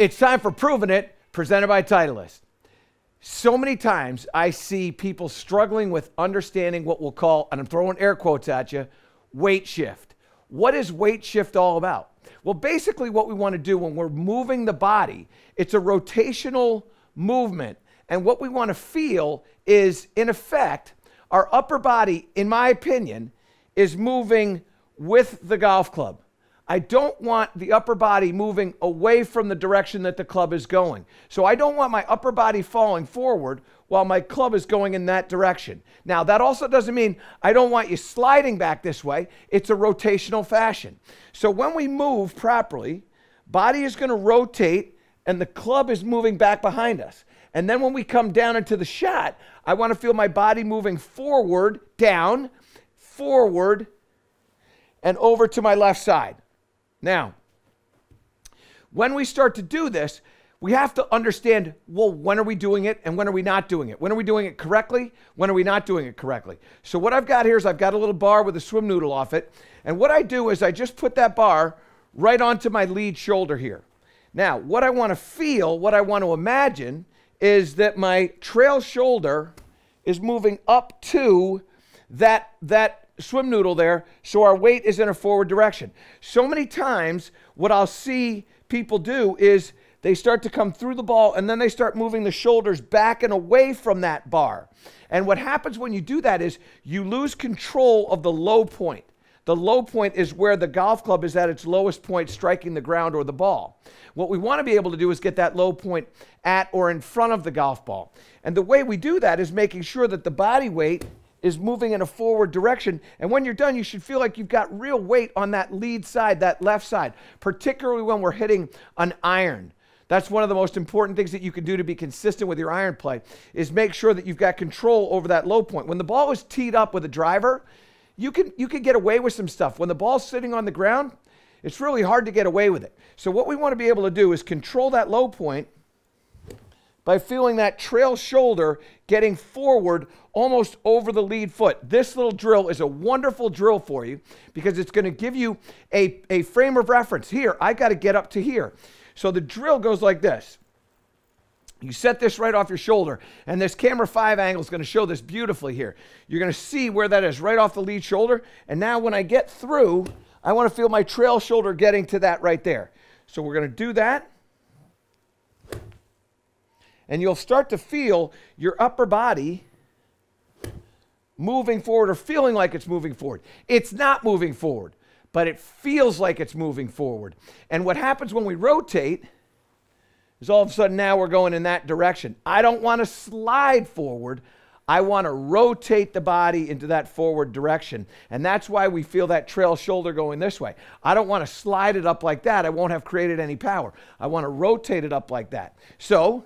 It's time for Proving It, presented by Titleist. So many times I see people struggling with understanding what we'll call, and I'm throwing air quotes at you, weight shift. What is weight shift all about? Well, basically what we want to do when we're moving the body, it's a rotational movement. And what we want to feel is, in effect, our upper body, in my opinion, is moving with the golf club. I don't want the upper body moving away from the direction that the club is going. So I don't want my upper body falling forward while my club is going in that direction. Now, that also doesn't mean I don't want you sliding back this way. It's a rotational fashion. So when we move properly, body is going to rotate and the club is moving back behind us. And then when we come down into the shot, I want to feel my body moving forward, down, forward, and over to my left side. Now, when we start to do this, we have to understand, well, when are we doing it and when are we not doing it? When are we doing it correctly? When are we not doing it correctly? So what I've got here is I've got a little bar with a swim noodle off it. And what I do is I just put that bar right onto my lead shoulder here. Now, what I want to feel, what I want to imagine is that my trail shoulder is moving up to that swim noodle there, so our weight is in a forward direction. So many times what I'll see people do is they start to come through the ball and then they start moving the shoulders back and away from that bar. And what happens when you do that is you lose control of the low point. The low point is where the golf club is at its lowest point, striking the ground or the ball. What we want to be able to do is get that low point at or in front of the golf ball. And the way we do that is making sure that the body weight is moving in a forward direction. And when you're done, you should feel like you've got real weight on that lead side, that left side, particularly when we're hitting an iron. That's one of the most important things that you can do to be consistent with your iron play, is make sure that you've got control over that low point. When the ball is teed up with a driver, you can get away with some stuff. When the ball's sitting on the ground, it's really hard to get away with it. So what we want to be able to do is control that low point by feeling that trail shoulder getting forward almost over the lead foot. This little drill is a wonderful drill for you because it's going to give you a frame of reference. Here, I got to get up to here. So the drill goes like this. You set this right off your shoulder, and this camera 5 angle is going to show this beautifully here. You're going to see where that is, right off the lead shoulder. And now when I get through, I want to feel my trail shoulder getting to that right there. So we're going to do that. And you'll start to feel your upper body moving forward or feeling like it's moving forward. It's not moving forward, but it feels like it's moving forward. And what happens when we rotate is all of a sudden now we're going in that direction. I don't want to slide forward. I want to rotate the body into that forward direction. And that's why we feel that trail shoulder going this way. I don't want to slide it up like that. I won't have created any power. I want to rotate it up like that. So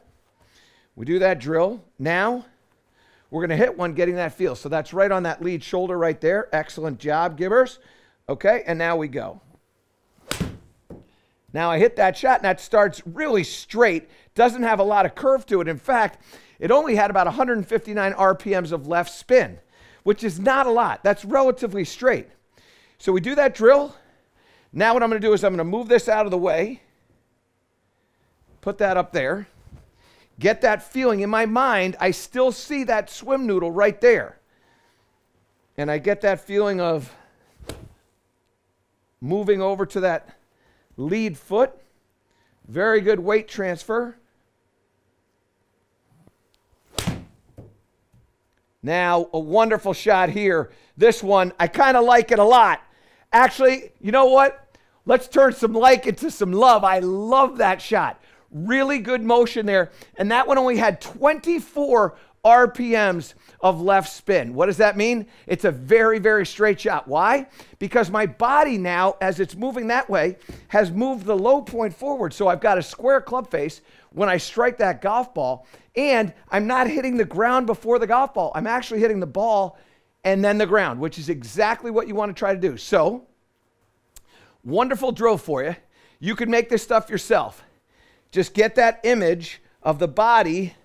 we do that drill. Now we're going to hit one getting that feel. So that's right on that lead shoulder right there. Excellent job, Gibbers. Okay, and now we go. Now I hit that shot and that starts really straight. Doesn't have a lot of curve to it. In fact, it only had about 159 RPMs of left spin, which is not a lot. That's relatively straight. So we do that drill. Now what I'm going to do is I'm going to move this out of the way. Put that up there. Get that feeling. In my mind, I still see that swim noodle right there. And I get that feeling of moving over to that lead foot. Very good weight transfer. Now, a wonderful shot here. This one, I kind of like it a lot. Actually, you know what? Let's turn some like into some love. I love that shot. Really good motion there. And that one only had 24 RPMs of left spin. What does that mean? It's a very, very straight shot. Why? Because my body now, as it's moving that way, has moved the low point forward. So I've got a square club face when I strike that golf ball, and I'm not hitting the ground before the golf ball. I'm actually hitting the ball and then the ground, which is exactly what you want to try to do. So, wonderful drill for you. You can make this stuff yourself. Just get that image of the body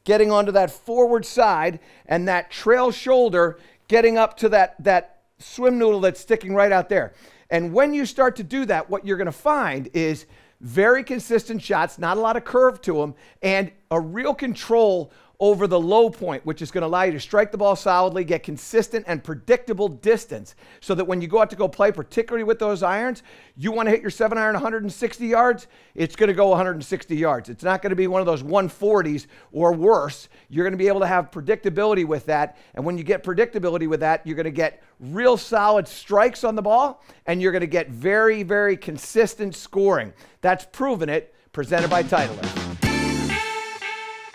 getting onto that forward side and that trail shoulder getting up to that swim noodle that's sticking right out there. And when you start to do that, what you're going to find is very consistent shots, not a lot of curve to them, and a real control over the low point, which is going to allow you to strike the ball solidly, get consistent and predictable distance, so that when you go out to go play, particularly with those irons, you want to hit your 7-iron 160 yards, it's going to go 160 yards. It's not going to be one of those 140s or worse. You're going to be able to have predictability with that, and when you get predictability with that, you're going to get real solid strikes on the ball, and you're going to get very, very consistent scoring. That's Proven It, presented by Titleist.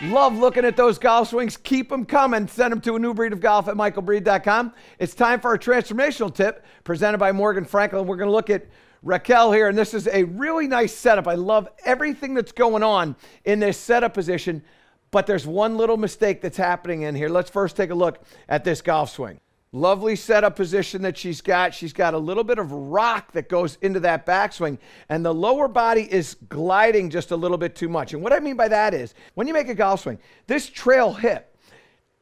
Love looking at those golf swings. Keep them coming. Send them to anewbreedofgolf@michaelbreed.com. It's time for our transformational tip presented by Morgan Franklin. We're going to look at Raquel here, and this is a really nice setup. I love everything that's going on in this setup position, but there's one little mistake that's happening in here. Let's first take a look at this golf swing. Lovely setup position that she's got. She's got a little bit of rock that goes into that backswing, and the lower body is gliding just a little bit too much. And what I mean by that is, when you make a golf swing, this trail hip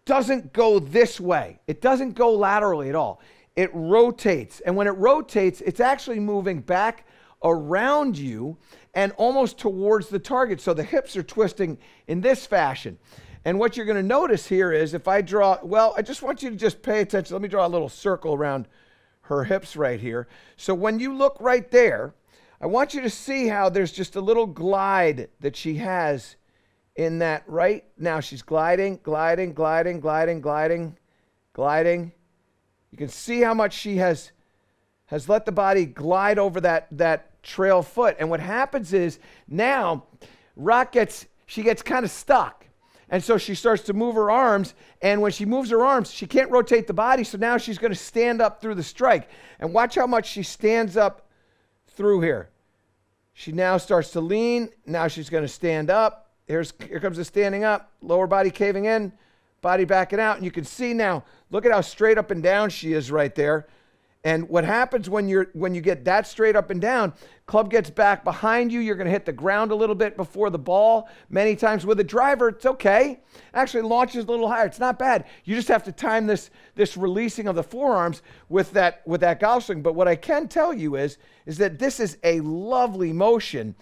doesn't go this way. It doesn't go laterally at all. It rotates, and when it rotates, it's actually moving back around you and almost towards the target. So the hips are twisting in this fashion. And what you're going to notice here is if I draw, well, I just want you to just pay attention. Let me draw a little circle around her hips right here. So when you look right there, I want you to see how there's just a little glide that she has in that right now. She's gliding, gliding, gliding, gliding, gliding, gliding. You can see how much she has let the body glide over that trail foot. And what happens is now she gets kind of stuck. And so she starts to move her arms, and when she moves her arms, she can't rotate the body, so now she's going to stand up through the strike. And watch how much she stands up through here. She now starts to lean. Now she's going to stand up. Here comes the standing up, lower body caving in, body backing out. And you can see now, look at how straight up and down she is right there. And what happens when you get that straight up and down, club gets back behind you, you're going to hit the ground a little bit before the ball. Many times with a driver, it's okay. Actually launches a little higher. It's not bad. You just have to time this releasing of the forearms with that golf swing. But what I can tell you is that this is a lovely motion.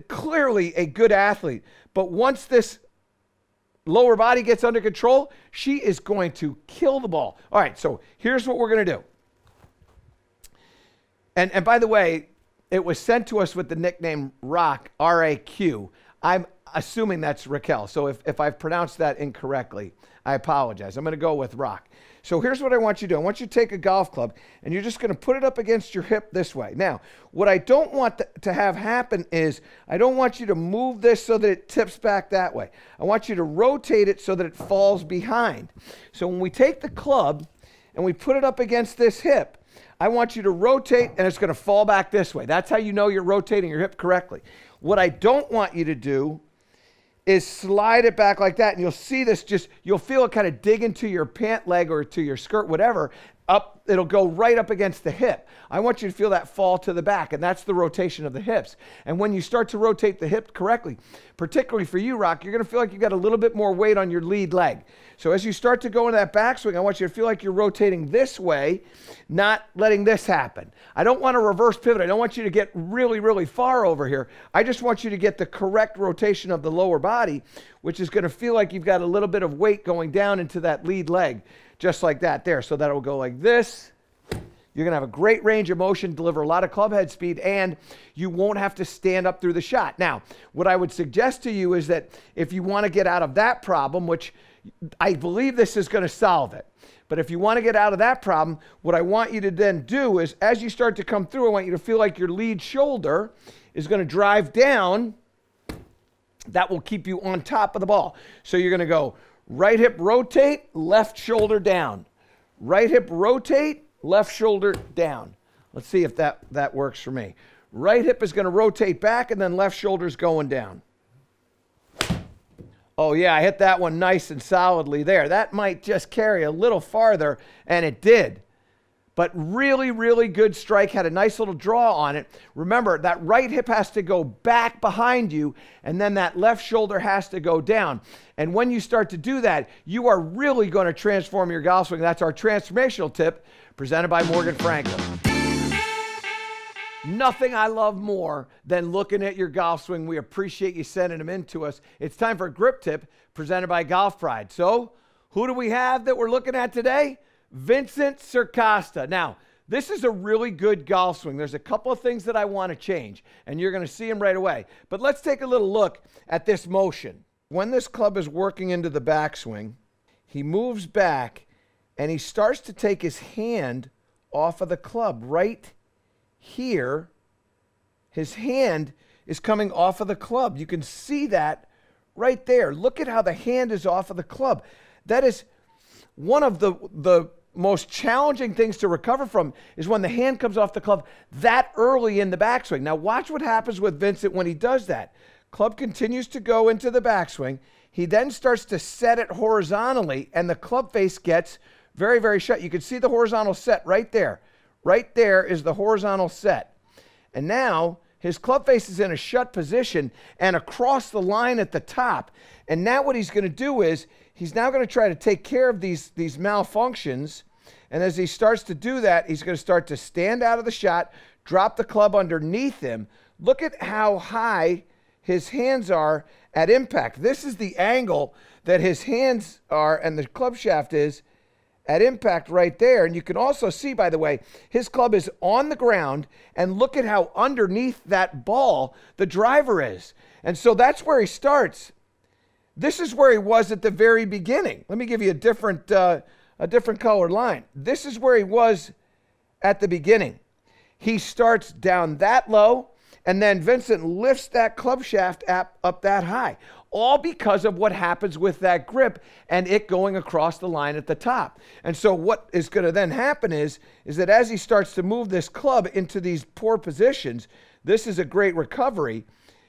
Clearly a good athlete, but once this lower body gets under control, she is going to kill the ball. All right, so here's what we're going to do. And by the way, it was sent to us with the nickname Rock, R-A-Q. I'm assuming that's Raquel. So if I've pronounced that incorrectly, I apologize. I'm going to go with Rock. So here's what I want you to do. I want you to take a golf club, and you're just going to put it up against your hip this way. Now, what I don't want to have happen is I don't want you to move this so that it tips back that way. I want you to rotate it so that it falls behind. So when we take the club and we put it up against this hip, I want you to rotate, and it's going to fall back this way. That's how you know you're rotating your hip correctly. What I don't want you to do is slide it back like that, and you'll see this you'll feel it kind of dig into your pant leg or to your skirt, whatever, it'll go right up against the hip. I want you to feel that fall to the back, and that's the rotation of the hips. And when you start to rotate the hip correctly, particularly for you, Rock, you're going to feel like you got a little bit more weight on your lead leg. So as you start to go into that backswing, I want you to feel like you're rotating this way, not letting this happen. I don't want a reverse pivot. I don't want you to get really, really far over here. I just want you to get the correct rotation of the lower body, which is going to feel like you've got a little bit of weight going down into that lead leg, just like that there. So that will go like this. You're going to have a great range of motion, deliver a lot of club head speed, and you won't have to stand up through the shot. Now, what I would suggest to you is that if you want to get out of that problem, which I believe this is going to solve it, but if you want to get out of that problem, what I want you to then do is as you start to come through, I want you to feel like your lead shoulder is going to drive down. That will keep you on top of the ball. So you're going to go right hip rotate, left shoulder down. Right hip rotate, left shoulder down. Let's see if that works for me. Right hip is going to rotate back, and then left shoulder's going down. Oh yeah, I hit that one nice and solidly there. That might just carry a little farther, and it did. But really, really good strike, had a nice little draw on it. Remember, that right hip has to go back behind you, and then that left shoulder has to go down. And when you start to do that, you are really going to transform your golf swing. That's our transformational tip presented by Morgan Franklin. Nothing I love more than looking at your golf swing. We appreciate you sending them in to us. It's time for a grip tip presented by Golf Pride. So, who do we have that we're looking at today? Vincent Sercosta. Now, this is a really good golf swing. There's a couple of things that I want to change, and you're going to see them right away. But let's take a little look at this motion. When this club is working into the backswing, he moves back, and he starts to take his hand off of the club right here. His hand is coming off of the club. You can see that right there. Look at how the hand is off of the club. That is one of the most challenging things to recover from, is when the hand comes off the club that early in the backswing. Now watch what happens with Vincent when he does that. Club continues to go into the backswing. He then starts to set it horizontally, and the club face gets very, very shut. You can see the horizontal set right there. Right there is the horizontal set. And now his club face is in a shut position and across the line at the top. And now what he's going to do is he's now going to try to take care of these malfunctions. And as he starts to do that, he's going to start to stand out of the shot, drop the club underneath him. Look at how high his hands are at impact. This is the angle that his hands are and the club shaft is at impact right there. And you can also see, by the way, his club is on the ground, and look at how underneath that ball the driver is. And so that's where he starts. This is where he was at the very beginning. Let me give you a different colored line. This is where he was at the beginning. He starts down that low, and then Vincent lifts that club shaft up that high, all because of what happens with that grip and it going across the line at the top. And so what is going to then happen is that as he starts to move this club into these poor positions, this is a great recovery,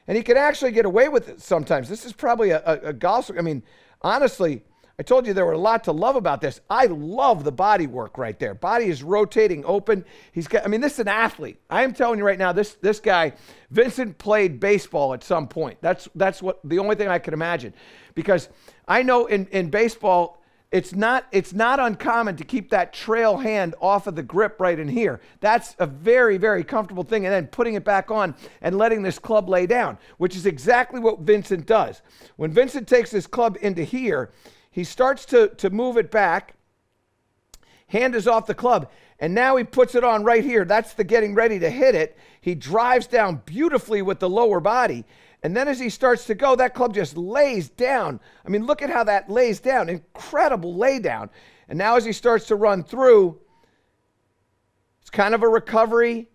and he can actually get away with it sometimes. This is probably a golf swing. I mean, honestly, I told you there were a lot to love about this. I love the body work right there. Body is rotating open. He's got, I mean, this is an athlete. I am telling you right now, this guy, Vincent, played baseball at some point. That's what the only thing I can imagine. Because I know in baseball, it's not uncommon to keep that trail hand off of the grip right in here. That's a very, very comfortable thing. And then putting it back on and letting this club lay down, which is exactly what Vincent does. When Vincent takes this club into here, he starts to move it back. Hand is off the club. And now he puts it on right here. That's the getting ready to hit it. He drives down beautifully with the lower body. And then as he starts to go, that club just lays down. I mean, look at how that lays down. Incredible lay down. And now as he starts to run through, it's kind of a recovery.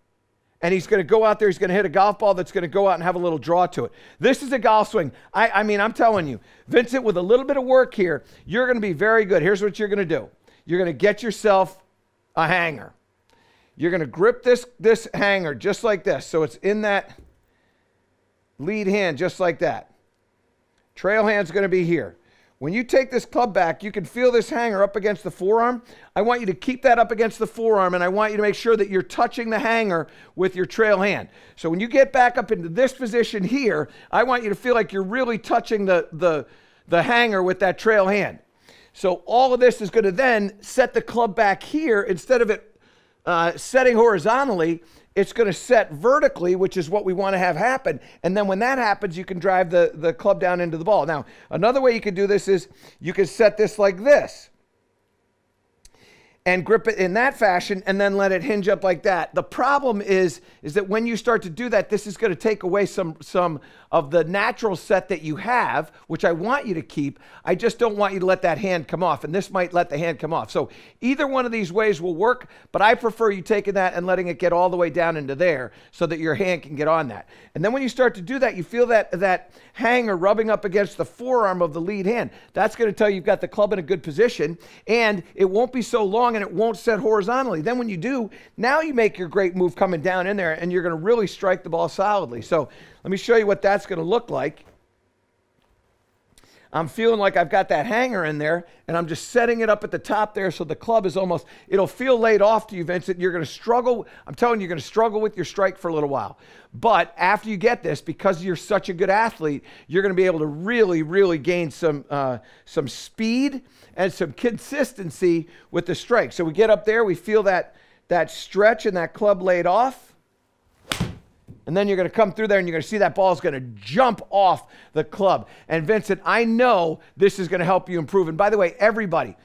And he's going to go out there, he's going to hit a golf ball that's going to go out and have a little draw to it. This is a golf swing. I mean, I'm telling you, Vincent, with a little bit of work here, you're going to be very good. Here's what you're going to do. You're going to get yourself a hanger. You're going to grip this hanger just like this. So it's in that lead hand just like that. Trail hand's going to be here. When you take this club back, you can feel this hanger up against the forearm. I want you to keep that up against the forearm, and I want you to make sure that you're touching the hanger with your trail hand. So when you get back up into this position here, I want you to feel like you're really touching the hanger with that trail hand. So all of this is going to then set the club back here. Instead of it setting horizontally, it's going to set vertically, which is what we want to have happen. And then when that happens, you can drive the club down into the ball. Now, another way you can do this is you can set this like this and grip it in that fashion and then let it hinge up like that. The problem is that when you start to do that, this is going to take away some of the natural set that you have, which I want you to keep. I just don't want you to let that hand come off, and this might let the hand come off. So either one of these ways will work, but I prefer you taking that and letting it get all the way down into there so that your hand can get on that. And then when you start to do that, you feel that hanger rubbing up against the forearm of the lead hand. That's going to tell you you've got the club in a good position, and it won't be so long and it won't set horizontally. Then when you do, now you make your great move coming down in there, and you're going to really strike the ball solidly. So let me show you what that's going to look like. I'm feeling like I've got that hanger in there, and I'm just setting it up at the top there so the club is almost, it'll feel laid off to you, Vincent. You're going to struggle. I'm telling you, you're going to struggle with your strike for a little while. But after you get this, because you're such a good athlete, you're going to be able to really, really gain some speed and some consistency with the strike. So we get up there, we feel that stretch and that club laid off. And then you're going to come through there and you're going to see that ball is going to jump off the club. And Vincent, I know this is going to help you improve. And by the way, everybody,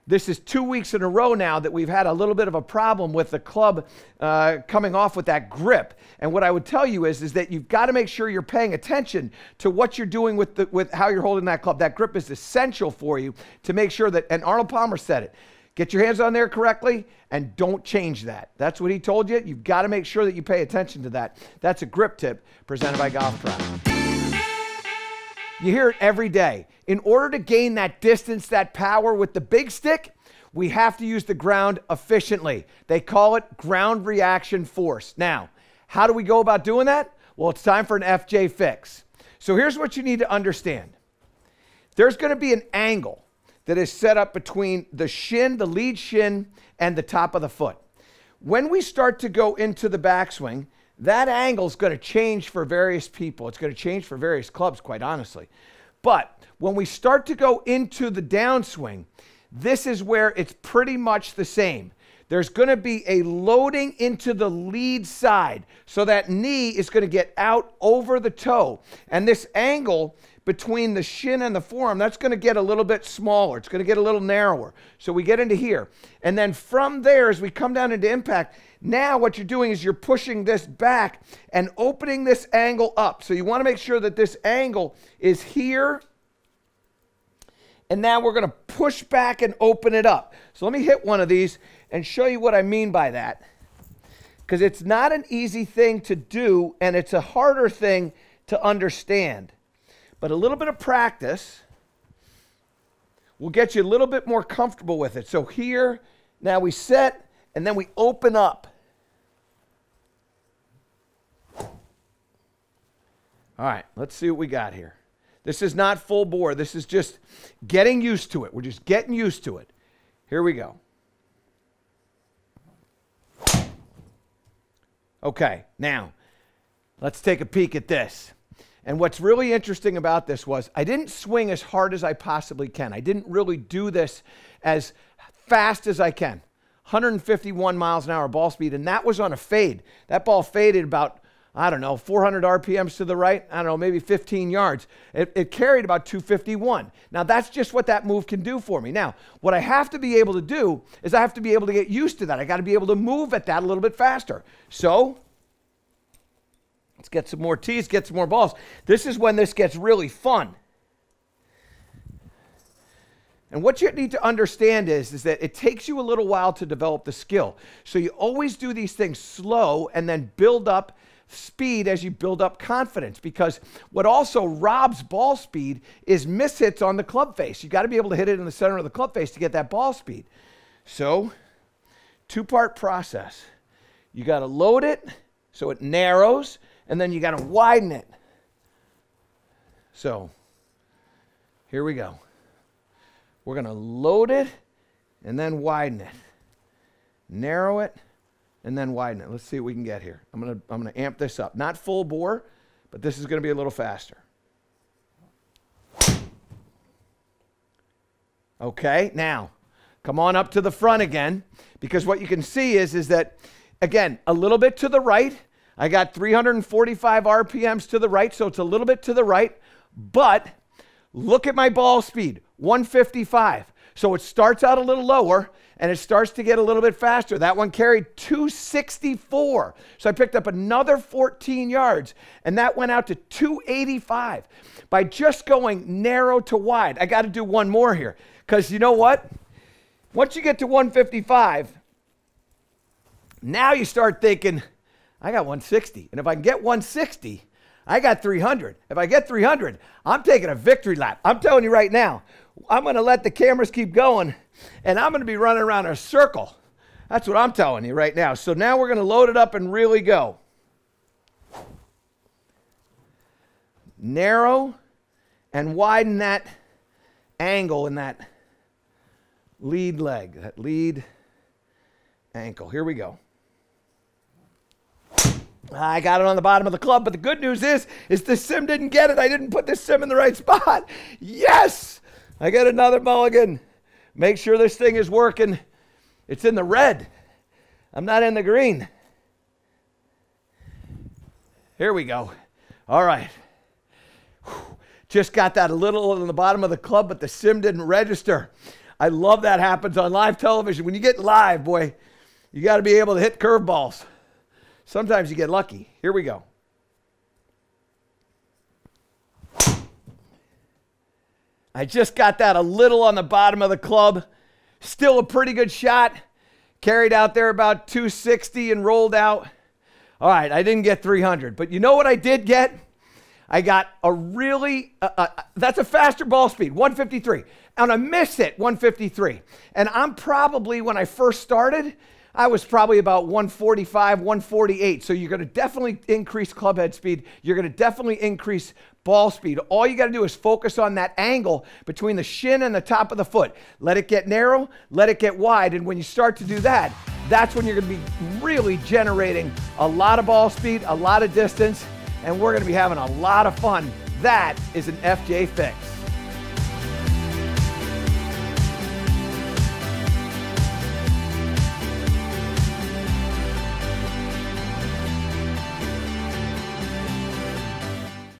this is 2 weeks in a row now that we've had a little bit of a problem with the club coming off with that grip. And what I would tell you is that you've got to make sure you're paying attention to what you're doing with how you're holding that club. That grip is essential for you to make sure that, and Arnold Palmer said it, get your hands on there correctly and don't change that. That's what he told you. You've got to make sure that you pay attention to that. That's a grip tip presented by Golf Prep. You hear it every day. In order to gain that distance, that power with the big stick, we have to use the ground efficiently. They call it ground reaction force. Now, how do we go about doing that? Well, it's time for an FJ fix. So here's what you need to understand. There's going to be an angle that is set up between the shin, the lead shin, and the top of the foot. When we start to go into the backswing, that angle is going to change for various people. It's going to change for various clubs, quite honestly. But when we start to go into the downswing, this is where it's pretty much the same. There's going to be a loading into the lead side. So that knee is going to get out over the toe. And this angle between the shin and the forearm, that's going to get a little bit smaller. It's going to get a little narrower. So we get into here. And then from there, as we come down into impact, now what you're doing is you're pushing this back and opening this angle up. So you want to make sure that this angle is here. And now we're going to push back and open it up. So let me hit one of these and show you what I mean by that. Because it's not an easy thing to do, and it's a harder thing to understand. But a little bit of practice will get you a little bit more comfortable with it. So here, now we set, and then we open up. All right, let's see what we got here. This is not full bore. This is just getting used to it. We're just getting used to it. Here we go. Okay, now, let's take a peek at this. And what's really interesting about this was I didn't swing as hard as I possibly can. I didn't really do this as fast as I can. 151 miles an hour ball speed, and that was on a fade. That ball faded about, I don't know, 400 RPMs to the right, I don't know, maybe 15 yards. It carried about 251. Now, that's just what that move can do for me. Now, what I have to be able to do is I have to be able to get used to that. I got to be able to move at that a little bit faster. So, let's get some more tees, get some more balls. This is when this gets really fun. And what you need to understand is that it takes you a little while to develop the skill. So you always do these things slow and then build up speed as you build up confidence, because what also robs ball speed is mishits on the club face. You got to be able to hit it in the center of the club face to get that ball speed. So, two-part process. You got to load it so it narrows, and then you got to widen it. So, here we go. We're going to load it and then widen it. Narrow it and then widen it. Let's see what we can get here. I'm going to amp this up. Not full bore, but this is going to be a little faster. Okay, now come on up to the front again, because what you can see is that, again, a little bit to the right. I got 345 RPMs to the right, so it's a little bit to the right, but look at my ball speed, 155. So it starts out a little lower, and it starts to get a little bit faster. That one carried 264. So I picked up another 14 yards, and that went out to 285. By just going narrow to wide, I got to do one more here, because you know what? Once you get to 155, now you start thinking, I got 160. And if I can get 160, I got 300. If I get 300, I'm taking a victory lap. I'm telling you right now, I'm going to let the cameras keep going, and I'm going to be running around in a circle. That's what I'm telling you right now. So now we're going to load it up and really go. Narrow and widen that angle in that lead leg, that lead ankle. Here we go. I got it on the bottom of the club, but the good news is the sim didn't get it. I didn't put this sim in the right spot. Yes! I get another mulligan. Make sure this thing is working. It's in the red. I'm not in the green. Here we go. All right. Just got that a little on the bottom of the club, but the sim didn't register. I love that happens on live television. When you get live, boy, you got to be able to hit curveballs. Sometimes you get lucky. Here we go. I just got that a little on the bottom of the club. Still a pretty good shot. Carried out there about 260 and rolled out. All right, I didn't get 300, but you know what I did get? I got a really, that's a faster ball speed, 153. And a miss hit, 153. And I'm probably, when I first started, I was probably about 145, 148. So you're going to definitely increase club head speed. You're going to definitely increase ball speed. All you got to do is focus on that angle between the shin and the top of the foot. Let it get narrow, let it get wide. And when you start to do that, that's when you're going to be really generating a lot of ball speed, a lot of distance, and we're going to be having a lot of fun. That is an FJ fix.